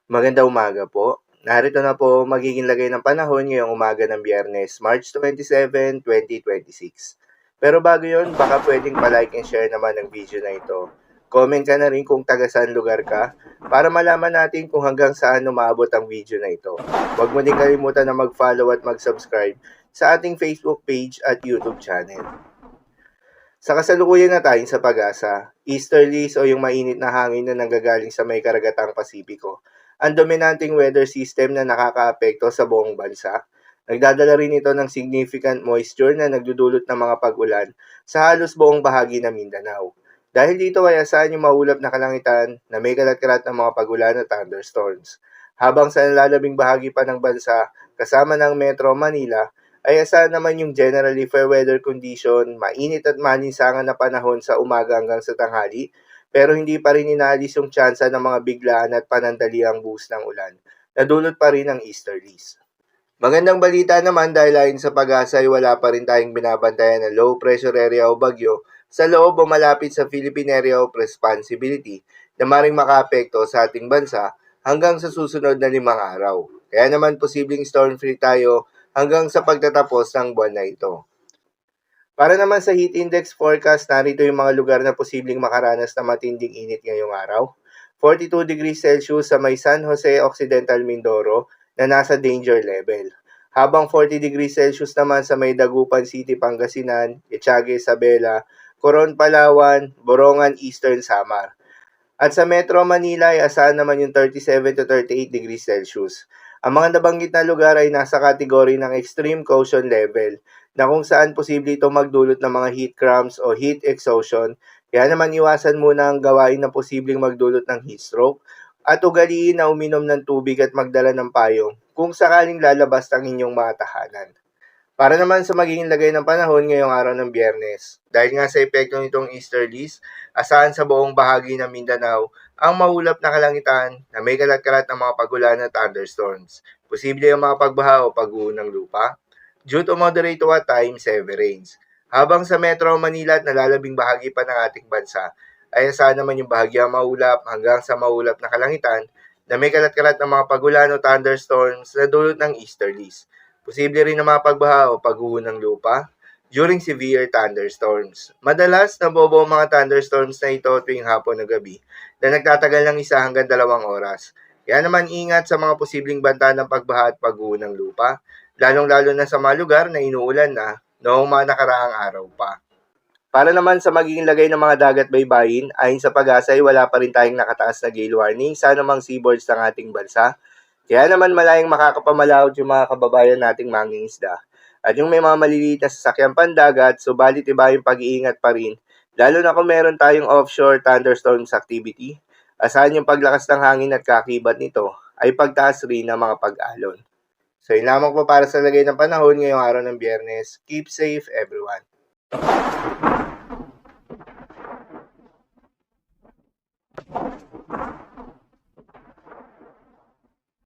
Magandang umaga po. Narito na po magiging lagay ng panahon ngayong umaga ng Biyernes, March 27, 2026. Pero bago yon, baka pwedeng pa-like and share naman ng video na ito. Comment ka na rin kung taga saan lugar ka para malaman natin kung hanggang saan umaabot ang video na ito. Huwag mo din kalimutan na mag-follow at mag-subscribe sa ating Facebook page at YouTube channel. Sa kasalukuyan na tayo sa pag-asa, easterlies o yung mainit na hangin na nanggagaling sa may karagatang Pasipiko, ang dominanting weather system na nakakaapekto sa buong bansa. Nagdadala rin ito ng significant moisture na nagdudulot ng mga pag-ulan sa halos buong bahagi ng Mindanao. Dahil dito ay asahan yung maulap na kalangitan na may kalat-kalat ng mga pag-ulan at thunderstorms. Habang sa nalalabing bahagi pa ng bansa, kasama ng Metro Manila, ay asahan naman yung generally fair weather condition, mainit at malinsangan na panahon sa umaga hanggang sa tanghali, pero hindi pa rin inaalis yung tsansa ng mga biglaan at panandaliang boost ng ulan. Nadulot pa rin ang easterlies. Magandang balita naman dahil ayon sa pag-asa ay wala pa rin tayong binabantayan na low pressure area o bagyo sa loob o malapit sa Philippine Area of Responsibility na maring makaapekto sa ating bansa hanggang sa susunod na 5 araw. Kaya naman posibleng storm-free tayo hanggang sa pagtatapos ng buwan na ito. Para naman sa heat index forecast, narito yung mga lugar na posibleng makaranas na matinding init ngayong araw. 42 degrees Celsius sa may San Jose Occidental Mindoro na nasa danger level. Habang 40 degrees Celsius naman sa may Dagupan City, Pangasinan, Etiague, Isabela, Coron, Palawan, Borongan, Eastern Samar. At sa Metro Manila ay asahan naman yung 37 to 38 degrees Celsius. Ang mga nabanggit na lugar ay nasa kategory ng extreme caution level na kung saan posible itong magdulot ng mga heat cramps o heat exhaustion. Kaya naman iwasan muna ang gawain na posibleng magdulot ng heat stroke at ugaliin na uminom ng tubig at magdala ng payong kung sakaling lalabas ang inyong mga tahanan. Para naman sa magiging lagay ng panahon ngayong araw ng Biyernes, dahil nga sa epekto nitong easterlies, asahan sa buong bahagi ng Mindanao ang maulap na kalangitan na may kalat-kalat ng mga pagulan at thunderstorms. Posible ang mga pagbaha o pag-uho ng lupa due to moderate to at times heavy rains. Habang sa Metro Manila at nalalabing bahagi pa ng ating bansa, ay asahan naman yung bahagyang maulap hanggang sa maulap na kalangitan na may kalat-kalat ng mga pagulan o thunderstorms na dulot ng easterlies. Posible rin na mapagbaha o pagguho ng lupa during severe thunderstorms. Madalas, nabobo ang mga thunderstorms na ito tuwing hapon o gabi na nagtatagal ng 1 hanggang 2 oras. Kaya naman ingat sa mga posibleng banta ng pagbaha at pagguho ng lupa, lalong-lalo na sa mga lugar na inuulan na noong mga nakaraang araw pa. Para naman sa magiging lagay ng mga dagat baybayin, ayon sa pag-asa ay wala pa rin tayong nakataas na gale warning sa anumang seaboards ng ating bansa. Kaya naman malayang makakapamalahod yung mga kababayan nating mangingisda. At yung may mga maliliit na sasakyang pandagat, subalit iba yung pag-iingat pa rin, lalo na kung meron tayong offshore thunderstorms activity. Asahan yung paglakas ng hangin at kakibat nito ay pagtaas rin ng mga pag-alon. So yun lamang po para sa lagay ng panahon ngayong araw ng Biyernes. Keep safe everyone.